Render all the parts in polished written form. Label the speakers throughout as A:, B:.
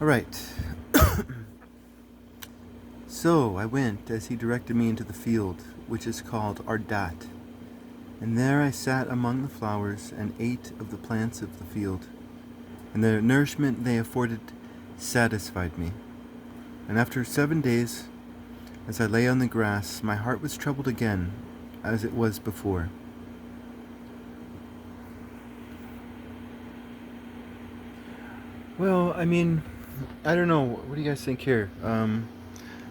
A: Alright. So I went as he directed me into the field, which is called Ardat. And there I sat among the flowers and ate of the plants of the field. And the nourishment they afforded satisfied me. And after 7 days, as I lay on the grass, my heart was troubled again, as it was before. Well, I mean, I don't know. What do you guys think here?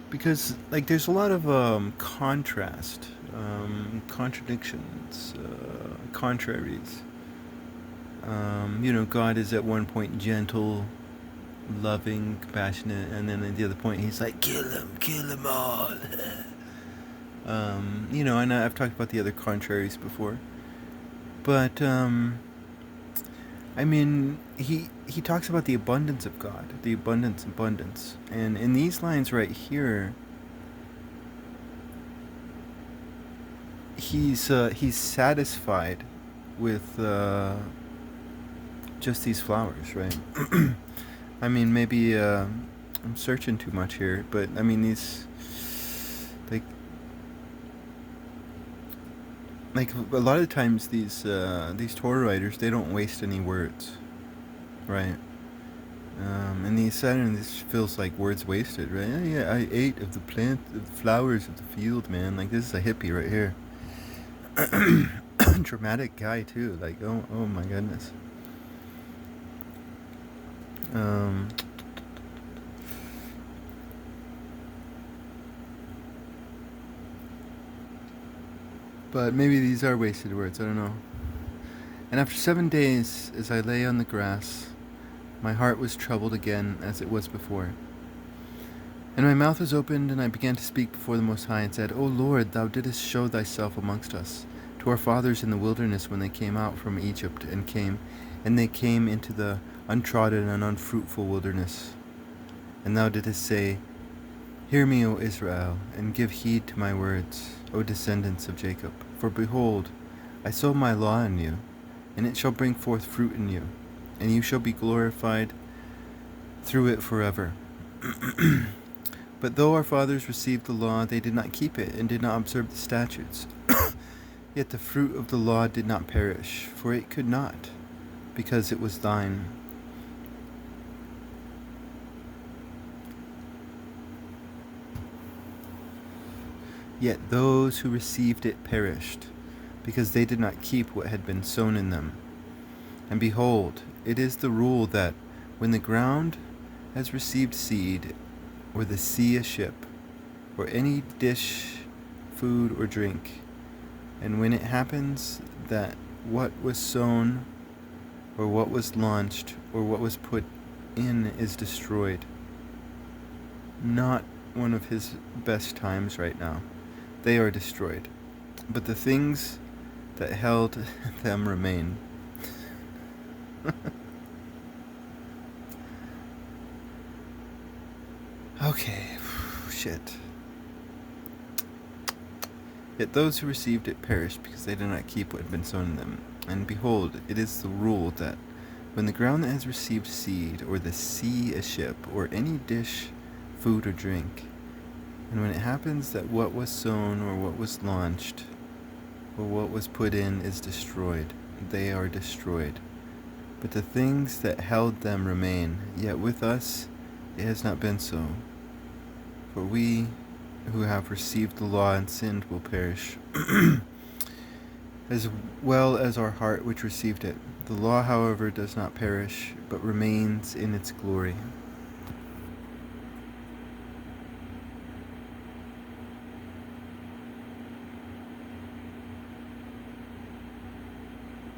A: Because like there's a lot of contrast, contradictions, contraries. God is at one point gentle, loving, compassionate, and then at the other point he's like, kill them all. And I've talked about the other contraries before, but I mean, he talks about the abundance of God, the abundance, and in these lines right here, he's satisfied with just these flowers, right? I mean, maybe I'm searching too much here, but I mean these like a lot of times these Torah writers, they don't waste any words, right? And these Saturn, this feels like words wasted, right? Yeah, I ate of the flowers of the field, man. Like this is a hippie right here. Dramatic guy too. Like oh my goodness. Um, but maybe these are wasted words. I don't know. And after 7 days, as I lay on the grass, my heart was troubled again, as it was before. And my mouth was opened, and I began to speak before the Most High, and said, O Lord, thou didst show thyself amongst us, to our fathers in the wilderness when they came out from Egypt, and they came into the untrodden and unfruitful wilderness. And thou didst say, Hear me, O Israel, and give heed to my words, O descendants of Jacob. For behold, I sow my law in you, and it shall bring forth fruit in you, and you shall be glorified through it forever. But though our fathers received the law, they did not keep it, and did not observe the statutes. Yet the fruit of the law did not perish, for it could not, because it was thine. Yet those who received it perished, because they did not keep what had been sown in them. And behold, it is the rule that when the ground has received seed, or the sea a ship, or any dish, food, or drink, and when it happens that what was sown, or what was launched, or what was put in is destroyed. Not one of his best times right now. They are destroyed. But the things that held them remain. Okay, shit. Yet those who received it perished, because they did not keep what had been sown in them. And behold, it is the rule that when the ground that has received seed, or the sea a ship, or any dish, food, or drink, and when it happens that what was sown, or what was launched, or what was put in is destroyed, they are destroyed. But the things that held them remain, yet with us it has not been so. For we who have received the law and sinned will perish, as well as our heart which received it. The law, however, does not perish, but remains in its glory.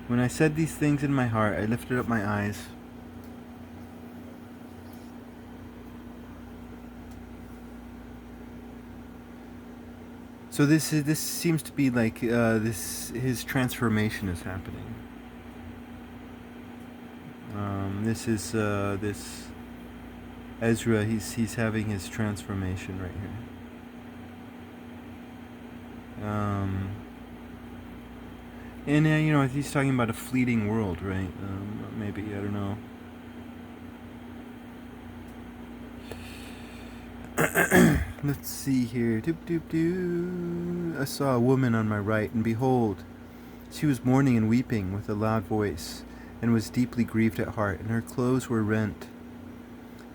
A: When I said these things in my heart, I lifted up my eyes. So this seems to be like his transformation is happening. This is this Ezra. He's having his transformation right here. And he's talking about a fleeting world, right? Maybe, I don't know. Let's see here. Doop doop doo. I saw a woman on my right, and behold, she was mourning and weeping with a loud voice, and was deeply grieved at heart, and her clothes were rent,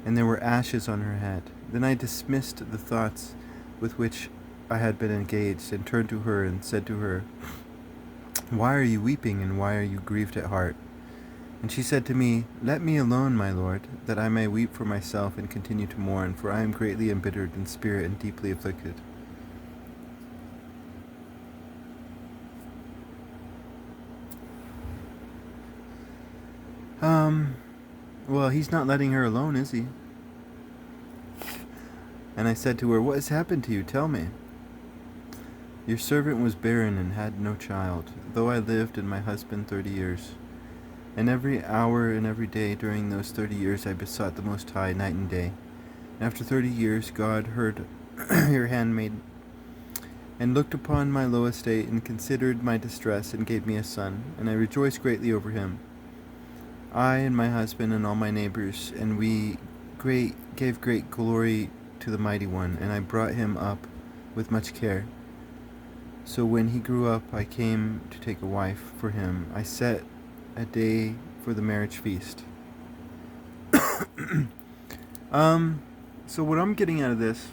A: and there were ashes on her head. Then I dismissed the thoughts with which I had been engaged, and turned to her and said to her, "Why are you weeping, and why are you grieved at heart?" And she said to me, "Let me alone, my lord, that I may weep for myself and continue to mourn, for I am greatly embittered in spirit and deeply afflicted." Well, he's not letting her alone, is he? And I said to her, "What has happened to you? Tell me." "Your servant was barren and had no child, though I lived and my husband 30 years. And every hour and every day during those 30 years I besought the Most High night and day. And after 30 years God heard your handmaid, and looked upon my low estate, and considered my distress, and gave me a son, and I rejoiced greatly over him, I and my husband and all my neighbors, and we gave great glory to the Mighty One, and I brought him up with much care. So when he grew up, I came to take a wife for him. I set a day for the marriage feast." So what I'm getting out of this,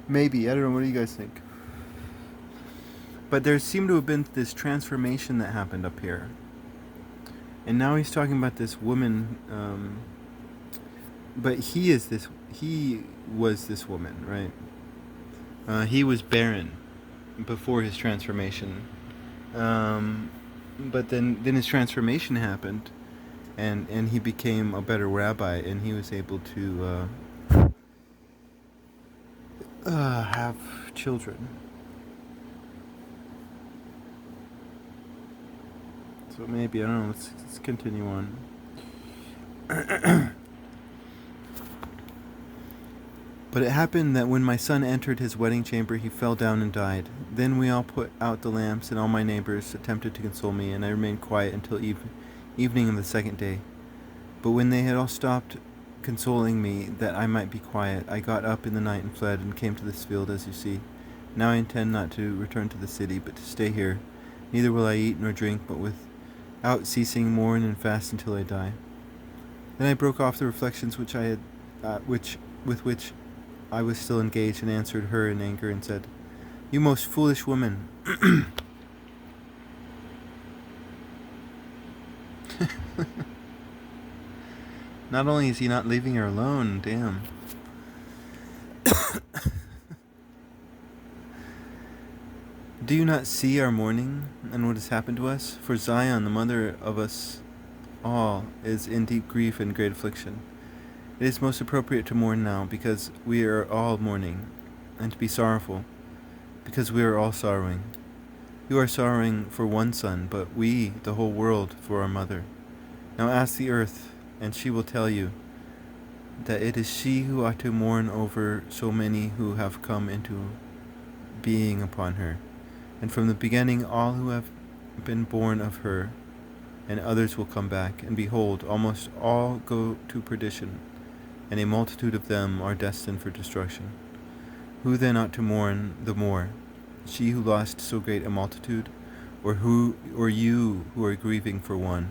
A: maybe, I don't know, what do you guys think? But there seemed to have been this transformation that happened up here. And now he's talking about this woman, but he was this woman, right? He was barren before his transformation. But then his transformation happened, and he became a better rabbi, and he was able to have children. So maybe, I don't know, let's continue on. "But it happened that when my son entered his wedding chamber, he fell down and died. Then we all put out the lamps, and all my neighbors attempted to console me, and I remained quiet until evening of the second day. But when they had all stopped consoling me that I might be quiet, I got up in the night and fled, and came to this field, as you see. Now I intend not to return to the city, but to stay here. Neither will I eat nor drink, but without ceasing mourn and fast until I die." Then I broke off the reflections which I had, with which I was still engaged, and answered her in anger, and said, "You most foolish woman, not only is he not leaving her alone, damn. "Do you not see our mourning and what has happened to us? For Zion, the mother of us all, is in deep grief and great affliction. It is most appropriate to mourn now, because we are all mourning, and to be sorrowful, because we are all sorrowing. You are sorrowing for one son, but we, the whole world, for our mother. Now ask the earth, and she will tell you that it is she who ought to mourn over so many who have come into being upon her. And from the beginning all who have been born of her, and others will come back, and behold, almost all go to perdition, and a multitude of them are destined for destruction. Who then ought to mourn the more? She who lost so great a multitude, or you who are grieving for one?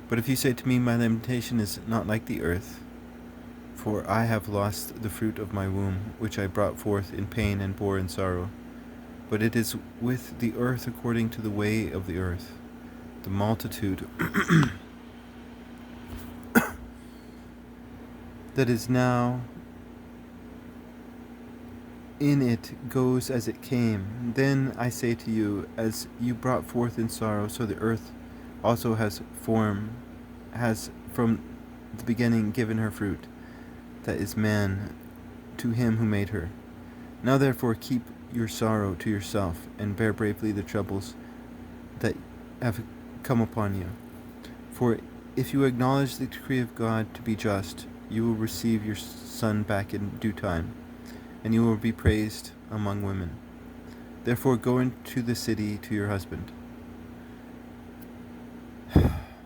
A: But if you say to me, my lamentation is not like the earth, for I have lost the fruit of my womb, which I brought forth in pain and bore in sorrow. But it is with the earth according to the way of the earth. The multitude that is now in it goes as it came. Then I say to you, as you brought forth in sorrow, so the earth also has from the beginning given her fruit, that is man, to him who made her. Now therefore keep your sorrow to yourself, and bear bravely the troubles that have come upon you. For if you acknowledge the decree of God to be just, you will receive your son back in due time, and you will be praised among women. Therefore go into the city to your husband.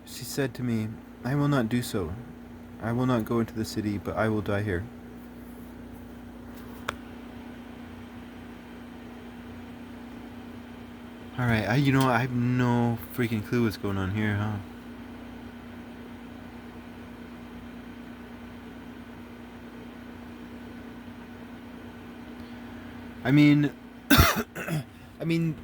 A: She said to me, I will not do so. I will not go into the city, but I will die here. Alright, I have no freaking clue what's going on here, huh? I mean, I mean,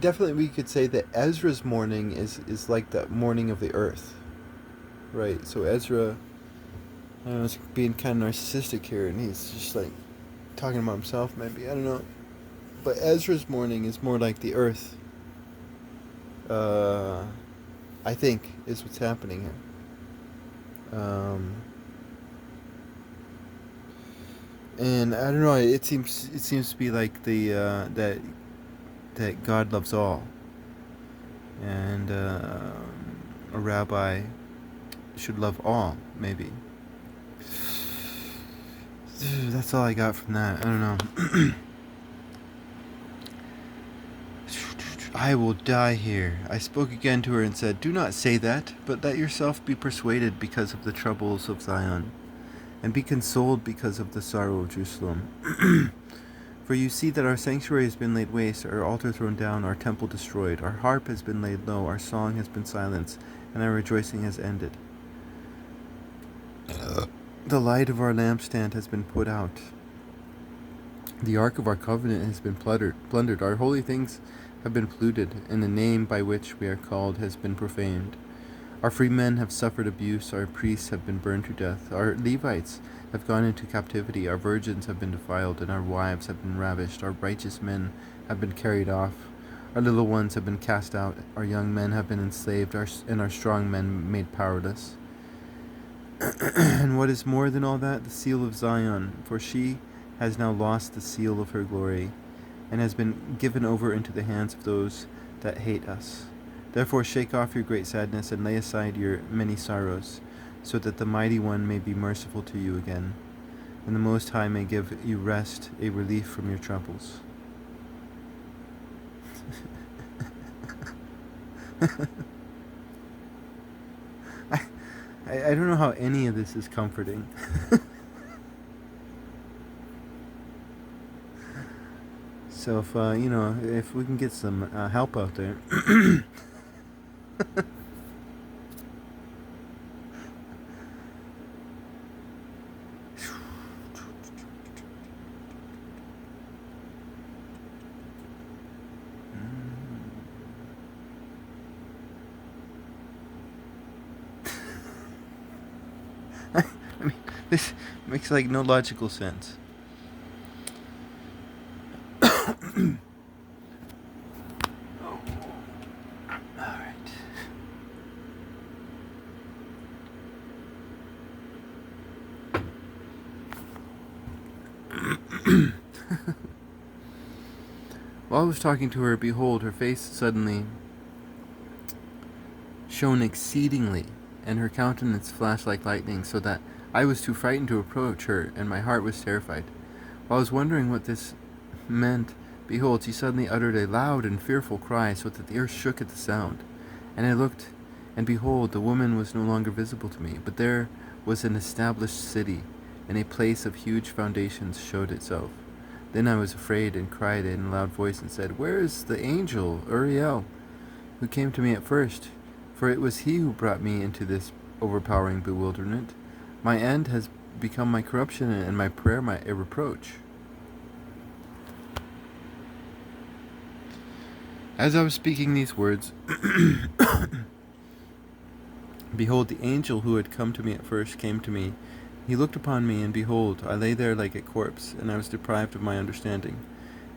A: definitely we could say that Ezra's mourning is like the mourning of the earth, right? So Ezra, I don't know, is being kind of narcissistic here, and he's just like talking about himself, maybe, I don't know. But Ezra's mourning is more like the earth. I think is what's happening here. And I don't know. It seems to be like the that God loves all, and a rabbi should love all. Maybe that's all I got from that. I don't know. I will die here. I spoke again to her and said, do not say that, but let yourself be persuaded because of the troubles of Zion, and be consoled because of the sorrow of Jerusalem. For you see that our sanctuary has been laid waste, our altar thrown down, our temple destroyed, our harp has been laid low, our song has been silenced, and our rejoicing has ended. The light of our lampstand has been put out. The ark of our covenant has been plundered. Our holy things have been polluted, and the name by which we are called has been profaned. Our free men have suffered abuse, our priests have been burned to death, our Levites have gone into captivity, our virgins have been defiled, and our wives have been ravished, our righteous men have been carried off, our little ones have been cast out, our young men have been enslaved, and our strong men made powerless. And what is more than all that, the seal of Zion, for she has now lost the seal of her glory, and has been given over into the hands of those that hate us. Therefore shake off your great sadness, and lay aside your many sorrows, so that the Mighty One may be merciful to you again, and the Most High may give you rest, a relief from your troubles. I don't know how any of this is comforting. So if we can get some help out there. I mean, this makes like no logical sense. While I was talking to her, behold, her face suddenly shone exceedingly, and her countenance flashed like lightning, so that I was too frightened to approach her, and my heart was terrified. While I was wondering what this meant, behold, she suddenly uttered a loud and fearful cry, so that the earth shook at the sound. And I looked, and behold, the woman was no longer visible to me, but there was an established city, and a place of huge foundations showed itself. Then I was afraid, and cried in a loud voice, and said, where is the angel, Uriel, who came to me at first? For it was he who brought me into this overpowering bewilderment. My end has become my corruption, and my prayer a reproach. As I was speaking these words, behold, the angel who had come to me at first came to me. He looked upon me, and behold, I lay there like a corpse, and I was deprived of my understanding.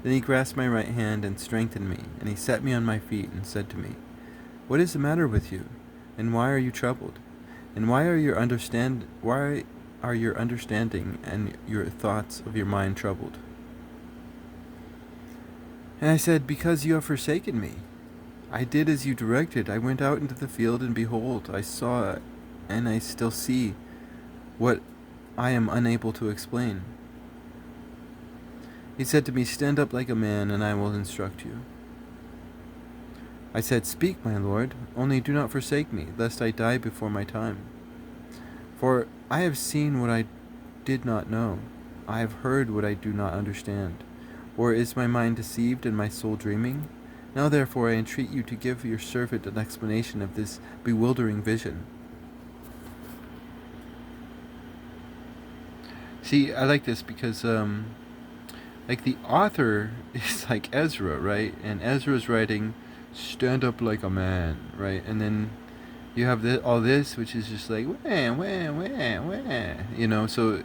A: Then he grasped my right hand and strengthened me, and he set me on my feet and said to me, what is the matter with you, and why are you troubled? And why are your understanding and your thoughts of your mind troubled? And I said, because you have forsaken me. I did as you directed. I went out into the field, and behold, I saw, and I still see, what I am unable to explain. He said to me, "Stand up like a man, and I will instruct you." I said, "Speak, my lord, only do not forsake me, lest I die before my time. For I have seen what I did not know. I have heard what I do not understand. Or is my mind deceived and my soul dreaming? Now therefore I entreat you to give your servant an explanation of this bewildering vision." See, I like this because like the author is like Ezra, right? And Ezra's writing, "Stand up like a man," right? And then you have all this, which is just like wah wah wah wah, So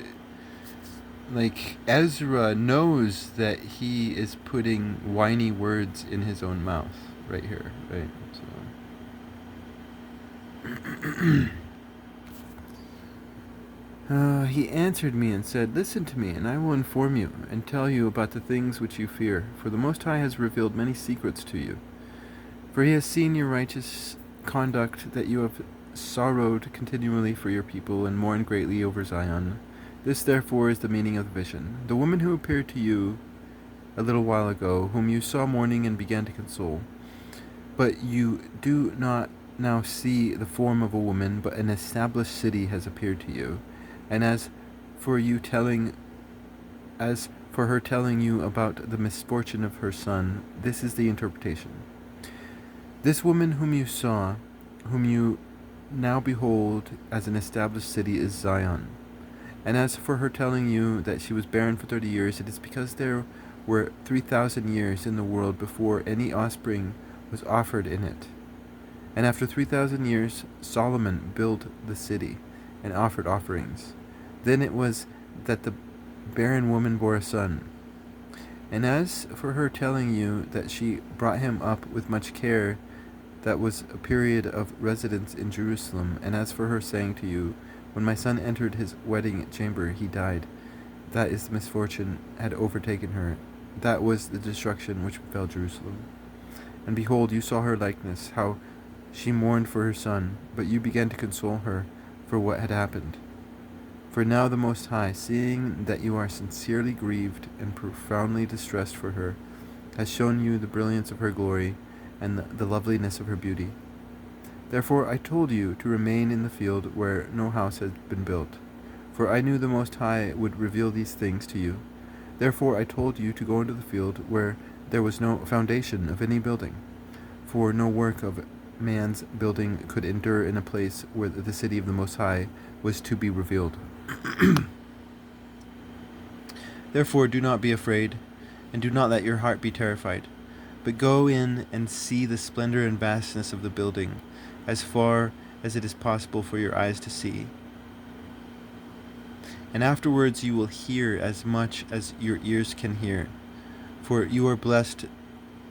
A: like Ezra knows that he is putting whiny words in his own mouth right here, right? So he answered me and said, "Listen to me, and I will inform you and tell you about the things which you fear. For the Most High has revealed many secrets to you. For he has seen your righteous conduct, that you have sorrowed continually for your people and mourned greatly over Zion. This therefore is the meaning of the vision. The woman who appeared to you a little while ago, whom you saw mourning and began to console. But you do not now see the form of a woman, but an established city has appeared to you. And as for her telling you about the misfortune of her son, this is the interpretation. This woman whom you saw, whom you now behold as an established city, is Zion. And as for her telling you that she was barren for 30 years, it is because there were 3,000 years in the world before any offspring was offered in it. And after 3,000 years, Solomon built the city and offered offerings. Then it was that the barren woman bore a son. And as for her telling you that she brought him up with much care, that was a period of residence in Jerusalem. And as for her saying to you, when my son entered his wedding chamber, he died, that is the misfortune had overtaken her. That was the destruction which befell Jerusalem. And behold, you saw her likeness, how she mourned for her son, but you began to console her for what had happened. For now the Most High, seeing that you are sincerely grieved and profoundly distressed for her, has shown you the brilliance of her glory and the loveliness of her beauty. Therefore I told you to remain in the field where no house had been built, for I knew the Most High would reveal these things to you. Therefore I told you to go into the field where there was no foundation of any building, for no work of man's building could endure in a place where the city of the Most High was to be revealed. Therefore do not be afraid, and do not let your heart be terrified, but go in and see the splendor and vastness of the building, as far as it is possible for your eyes to see. And afterwards you will hear as much as your ears can hear, for you are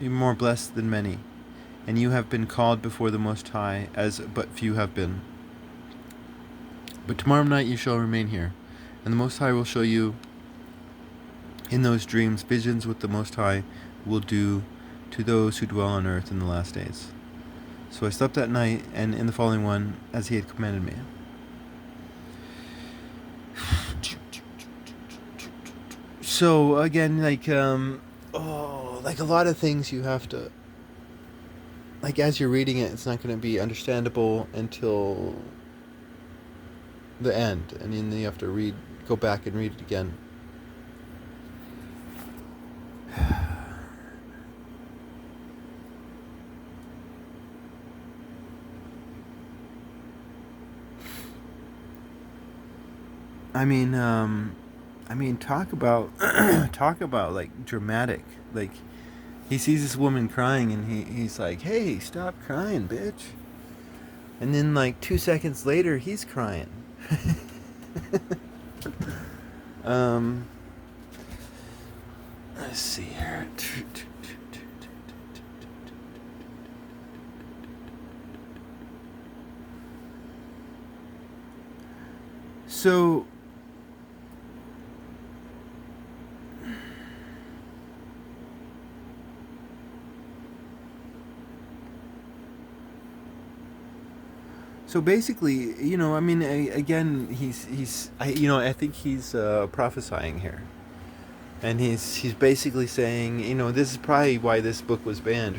A: more blessed than many, and you have been called before the Most High, as but few have been. But tomorrow night you shall remain here, and the Most High will show you in those dreams visions what the Most High will do to those who dwell on earth in the last days. So I slept that night, and in the following one, as he had commanded me. So again, like a lot of things you have to, like, as you're reading it, it's not going to be understandable until the end, and then you have to go back and read it again. I mean, talk about like dramatic. Like, he sees this woman crying, and he's like, "Hey, stop crying, bitch!" And then like 2 seconds later, he's crying. Let's see here. So basically, I think he's prophesying here. And he's basically saying, this is probably why this book was banned.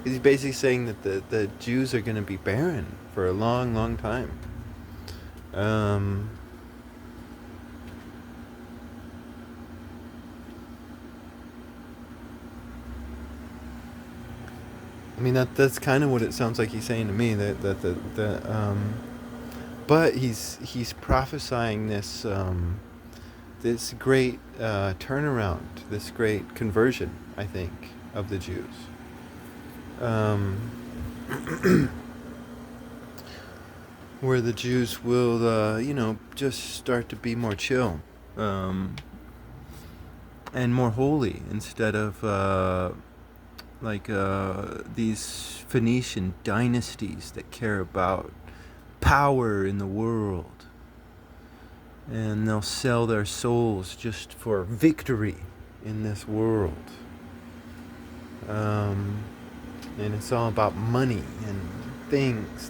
A: He's basically saying that the Jews are going to be barren for a long, long time. I mean, that's kind of what it sounds like he's saying to me. But he's prophesying this great turnaround, this great conversion, I think, of the Jews. Where the Jews will, just start to be more chill, and more holy, instead of these Phoenician dynasties that care about power in the world. And they'll sell their souls just for victory in this world. And it's all about money and things.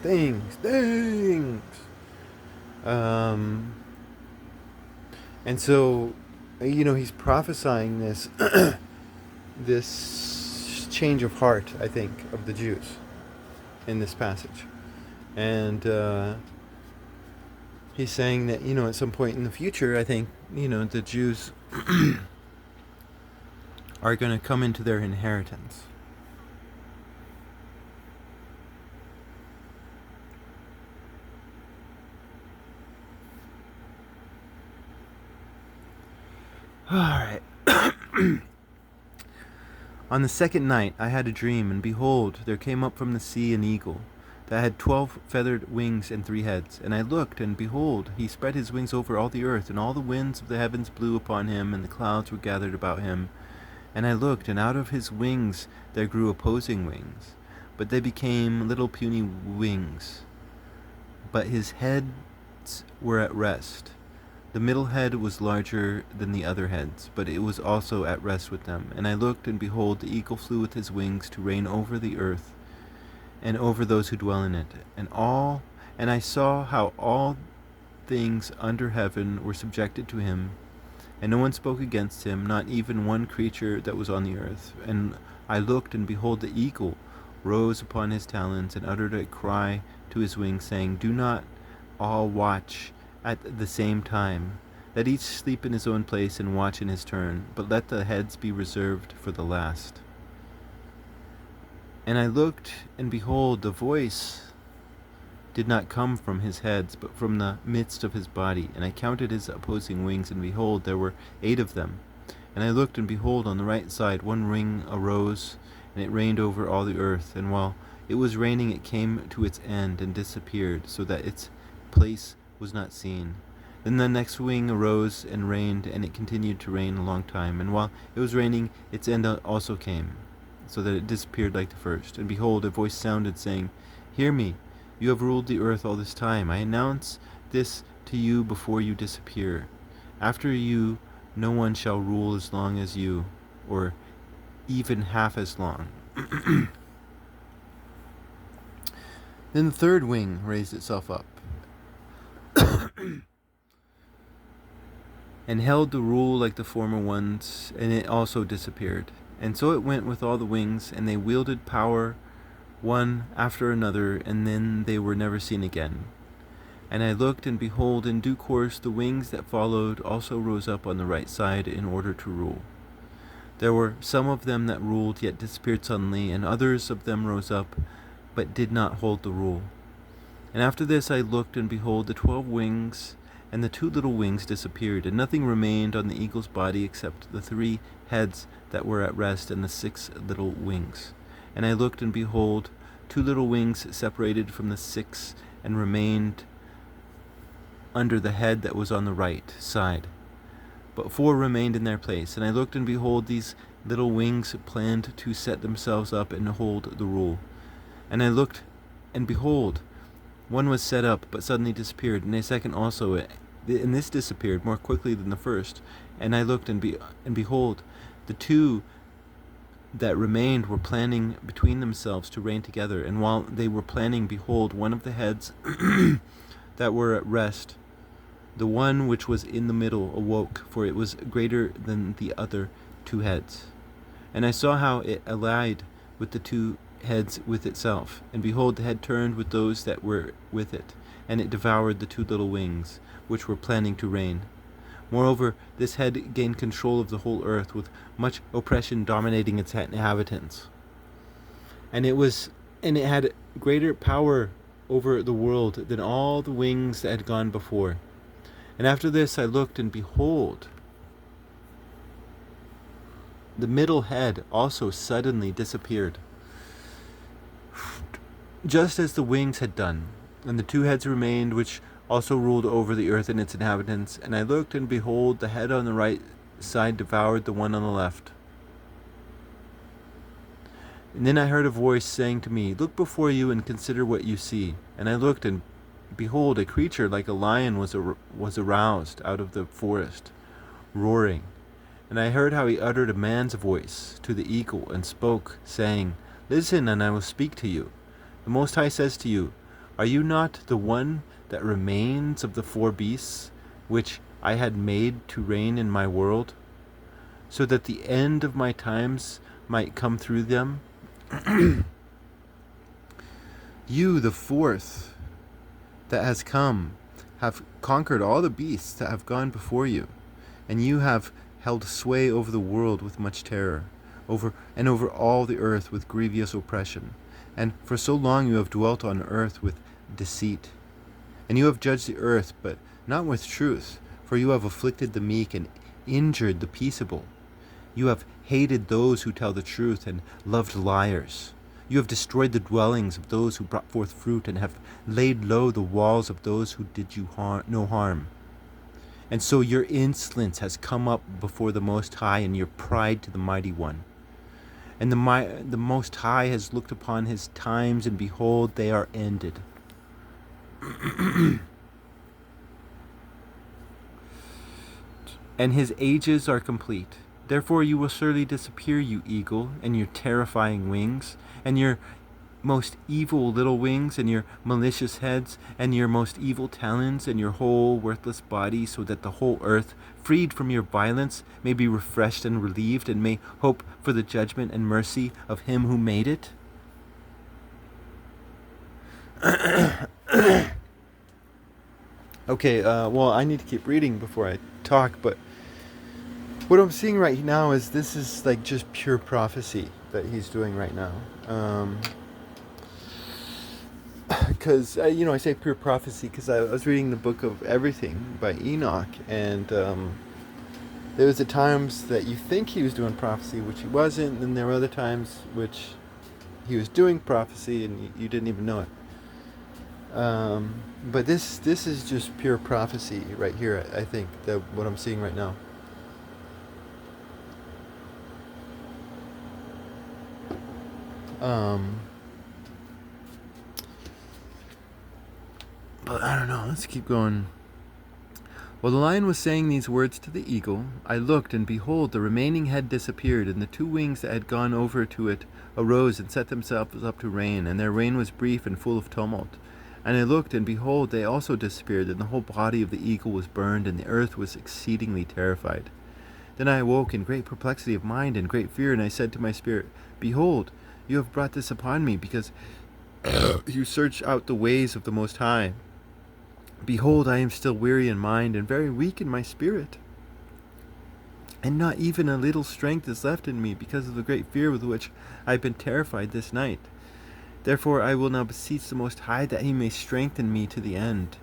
A: And so, he's prophesying this this change of heart, I think, of the Jews in this passage. And he's saying that, at some point in the future, I think, the Jews are going to come into their inheritance. All right. On the second night I had a dream, and behold, there came up from the sea an eagle that had 12 feathered wings and 3 heads. And I looked, and behold, he spread his wings over all the earth, and all the winds of the heavens blew upon him, and the clouds were gathered about him. And I looked, and out of his wings there grew opposing wings, but they became little puny wings. But his heads were at rest. The middle head was larger than the other heads, but it was also at rest with them. And I looked, and behold, the eagle flew with his wings to reign over the earth, and over those who dwell in it. And I saw how all things under heaven were subjected to him, and no one spoke against him, not even one creature that was on the earth. And I looked, and behold, the eagle rose upon his talons, and uttered a cry to his wings, saying, Do not all watch at the same time. Let each sleep in his own place and watch in his turn, but let the heads be reserved for the last. And I looked, and behold, the voice did not come from his heads, but from the midst of his body. And I counted his opposing wings, and behold, there were 8 of them. And I looked, and behold, on the right side one ring arose, and it reigned over all the earth. And while it was raining, it came to its end and disappeared, so that its place was not seen. Then the next wing arose and reigned, and it continued to reign a long time. And while it was raining, its end also came, so that it disappeared like the first. And behold, a voice sounded, saying, Hear me, you have ruled the earth all this time. I announce this to you before you disappear. After you, no one shall rule as long as you, or even half as long. Then the third wing raised itself up, and held the rule like the former ones, and it also disappeared. And so it went with all the wings, and they wielded power one after another, and then they were never seen again. And I looked, and behold, in due course the wings that followed also rose up on the right side in order to rule. There were some of them that ruled, yet disappeared suddenly, and others of them rose up, but did not hold the rule. And after this I looked, and behold, the 12 wings and the 2 little wings disappeared, and nothing remained on the eagle's body except the 3 heads that were at rest and the 6 little wings. And I looked, and behold, 2 little wings separated from the 6 and remained under the head that was on the right side, but 4 remained in their place. And I looked, and behold, these little wings planned to set themselves up and hold the rule. And I looked, and behold, one was set up, but suddenly disappeared, and a second also, and this disappeared more quickly than the first. And I looked, and behold, the 2 that remained were planning between themselves to reign together. And while they were planning, behold, one of the heads that were at rest
B: The one which was in the middle awoke, for it was greater than the other 2 heads. And I saw how it allied with the 2 heads with itself. And behold, the head turned with those that were with it, and it devoured the 2 little wings, which were planning to reign. Moreover, this head gained control of the whole earth, with much oppression dominating its inhabitants. And it had greater power over the world than all the wings that had gone before. And after this I looked, and behold, the middle head also suddenly disappeared, just as the wings had done. And the 2 heads remained, which also ruled over the earth and its inhabitants. And I looked, and behold, the head on the right side devoured the one on the left. And then I heard a voice saying to me, "Look before you and consider what you see." And I looked, and behold, a creature like a lion was aroused out of the forest, roaring. And I heard how he uttered a man's voice to the eagle, and spoke, saying, "Listen, and I will speak to you. The Most High says to you, Are you not the one that remains of the 4 beasts, which I had made to reign in my world, so that the end of my times might come through them? You, the 4th that has come, have conquered all the beasts that have gone before you, and you have held sway over the world with much terror, over all the earth with grievous oppression. And for so long you have dwelt on earth with deceit. And you have judged the earth, but not with truth, for you have afflicted the meek and injured the peaceable. You have hated those who tell the truth and loved liars. You have destroyed the dwellings of those who brought forth fruit, and have laid low the walls of those who did you no harm. And so your insolence has come up before the Most High, and your pride to the Mighty One. And the Most High has looked upon his times, and behold, they are ended. And his ages are complete. Therefore you will surely disappear, you eagle, and your terrifying wings, and your most evil little wings, and your malicious heads, and your most evil talons, and your whole worthless body, so that the whole earth, freed from your violence, may be refreshed and relieved, and may hope for the judgment and mercy of him who made it. Okay, well, I need to keep reading before I talk, but what I'm seeing right now is this is like just pure prophecy that he's doing right now. Because, I say pure prophecy because I was reading the book of Everything by Enoch, and there was the times that you think he was doing prophecy, which he wasn't, and there were other times which he was doing prophecy and you didn't even know it. But this is just pure prophecy right here, I think, that what I'm seeing right now. But I don't know, let's keep going. While the lion was saying these words to the eagle, I looked, and behold, the remaining head disappeared, and the 2 wings that had gone over to it arose and set themselves up to reign, and their reign was brief and full of tumult. And I looked, and behold, they also disappeared, and the whole body of the eagle was burned, and the earth was exceedingly terrified. Then I awoke in great perplexity of mind and great fear, and I said to my spirit, Behold, you have brought this upon me, because you search out the ways of the Most High. Behold, I am still weary in mind, and very weak in my spirit. And not even a little strength is left in me, because of the great fear with which I have been terrified this night. Therefore I will now beseech the Most High, that he may strengthen me to the end.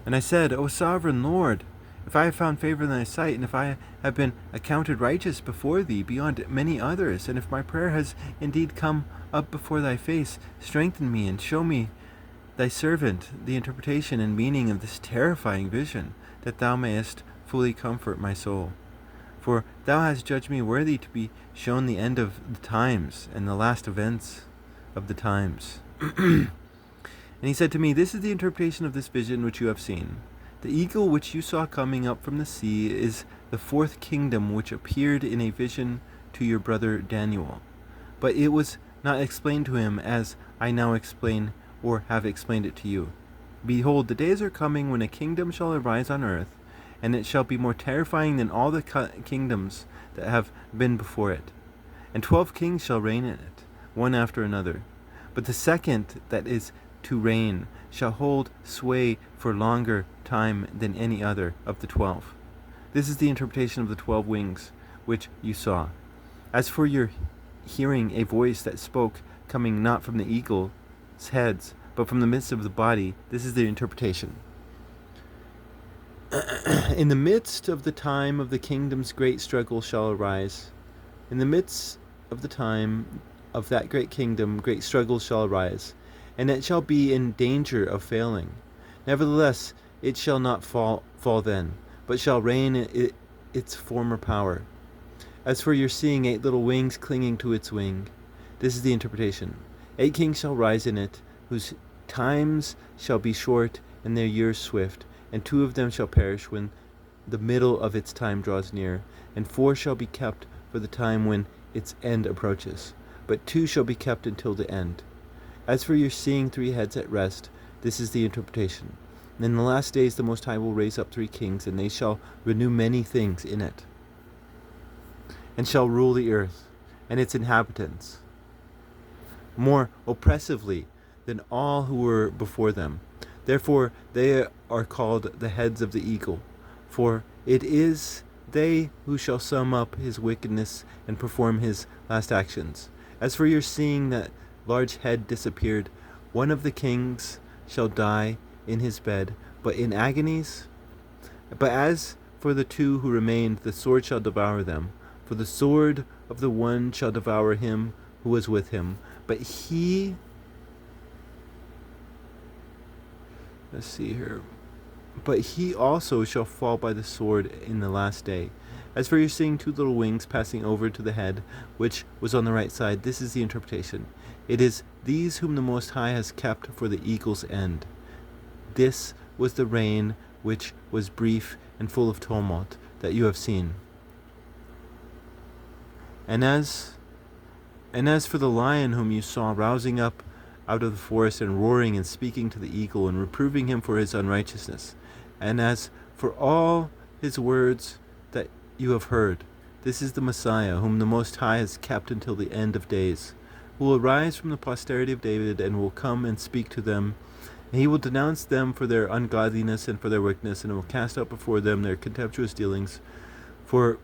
B: And I said, O sovereign Lord, if I have found favor in thy sight, and if I have been accounted righteous before thee beyond many others, and if my prayer has indeed come up before thy face, strengthen me, and show me, thy servant, the interpretation and meaning of this terrifying vision, that thou mayest fully comfort my soul. For thou hast judged me worthy to be shown the end of the times, and the last events of the times. And he said to me, This is the interpretation of this vision which you have seen. The eagle which you saw coming up from the sea is the 4th kingdom, which appeared in a vision to your brother Daniel. But it was not explained to him as I now explain or have explained it to you. Behold, the days are coming when a kingdom shall arise on earth, and it shall be more terrifying than all the kingdoms that have been before it. And 12 kings shall reign in it, one after another. But the second that is to reign shall hold sway for longer time than any other of the 12. This is the interpretation of the 12 wings which you saw. As for your hearing a voice that spoke, coming not from the eagle's heads, but from the midst of the body, this is the interpretation. In the midst of the time of the kingdom's great struggle shall arise. In the midst of the time of that great kingdom, great struggle shall arise, and it shall be in danger of failing. Nevertheless, it shall not fall then, but shall reign in its former power. As for your seeing 8 little wings clinging to its wing, this is the interpretation. 8 kings shall rise in it, whose times shall be short and their years swift, and 2 of them shall perish when the middle of its time draws near, and 4 shall be kept for the time when its end approaches, but 2 shall be kept until the end. As for your seeing 3 heads at rest, this is the interpretation. And in the last days the Most High will raise up 3 kings, and they shall renew many things in it, and shall rule the earth and its inhabitants more oppressively than all who were before them. Therefore they are called the heads of the eagle, for it is they who shall sum up his wickedness and perform his last actions. As for your seeing that large head disappeared, one of the kings shall die in his bed, but in agonies. But as for the 2 who remained, the sword shall devour them, for the sword of the one shall devour him who was with him. But he, let's see here, but he also shall fall by the sword in the last day. As for your seeing 2 little wings passing over to the head, which was on the right side, this is the interpretation. It is these whom the Most High has kept for the eagle's end. This was the reign which was brief and full of tumult that you have seen. And as for the lion whom you saw rousing up out of the forest and roaring and speaking to the eagle and reproving him for his unrighteousness, and as for all his words that you have heard, this is the Messiah whom the Most High has kept until the end of days, who will rise from the posterity of David and will come and speak to them. And he will denounce them for their ungodliness and for their wickedness, and will cast out before them their contemptuous dealings. For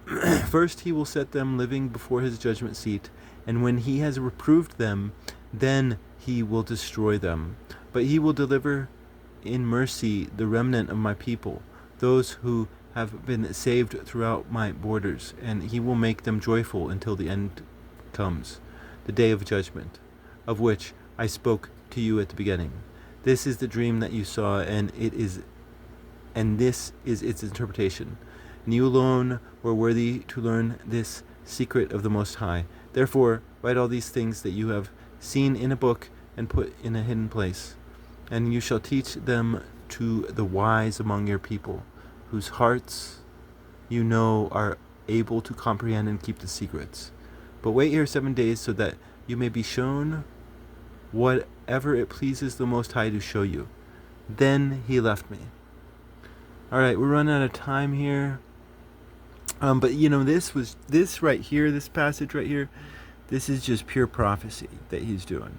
B: first he will set them living before his judgment seat, and when he has reproved them, then he will destroy them. But he will deliver in mercy the remnant of my people, those who have been saved throughout my borders, and he will make them joyful until the end comes, the day of judgment, of which I spoke to you at the beginning. This is the dream that you saw, and this is its interpretation. And you alone were worthy to learn this secret of the Most High. Therefore, write all these things that you have seen in a book and put in a hidden place. And you shall teach them to the wise among your people, whose hearts you know are able to comprehend and keep the secrets. But wait here 7 days so that you may be shown whatever it pleases the Most High to show you. Then he left me. Alright, we're running out of time here. But this right here, this passage right here, this is just pure prophecy that he's doing.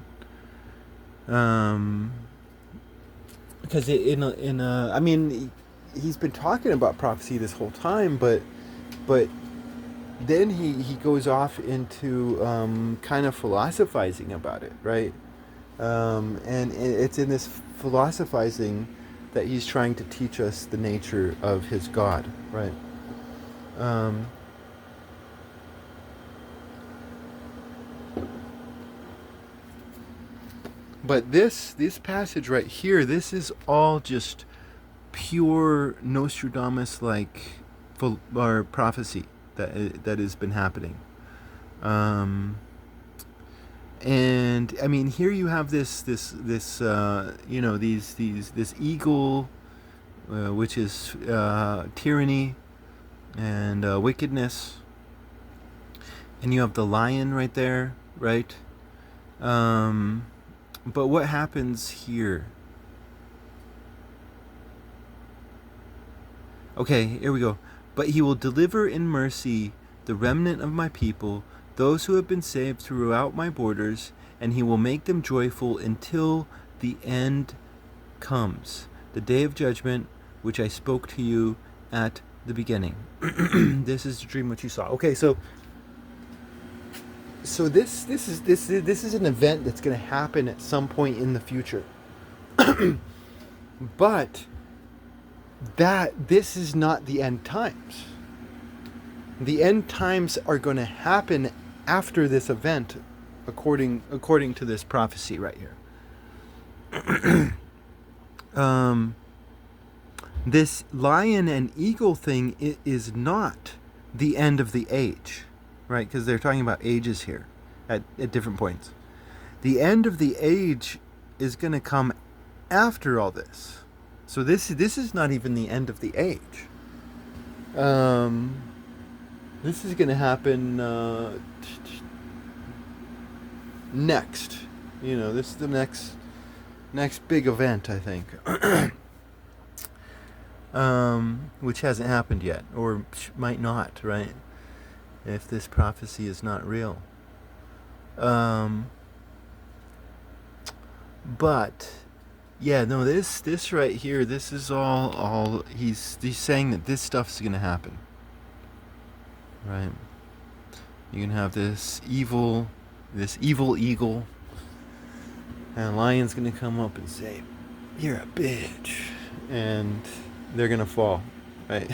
B: Because he's been talking about prophecy this whole time, but then he goes off into kind of philosophizing about it, right? And it's in this philosophizing that he's trying to teach us the nature of his God, right? But this passage right here, this is all just pure Nostradamus or prophecy that has been happening. And I mean, here you have this eagle, which is tyranny and wickedness, and you have the lion right there, right? But what happens here? Okay, here we go. But he will deliver in mercy the remnant of my people, those who have been saved throughout my borders, and he will make them joyful until the end comes, the day of judgment, which I spoke to you at the beginning. This is the dream which you saw. Okay, so this is an event that's going to happen at some point in the future. But this is not the end times. The end times are going to happen after this event, according to this prophecy right here. This lion and eagle thing is not the end of the age, right? Because they're talking about ages here at different points. The end of the age is going to come after all this. So this is not even the end of the age. This is going to happen next. This is the next big event, I think. Which hasn't happened yet, or might not, right? If this prophecy is not real. But yeah, no, this right here, this is all he's saying that this stuff's gonna happen, right? You can have this evil eagle, and a lion's gonna come up and say, "You're a bitch," and they're gonna fall, right?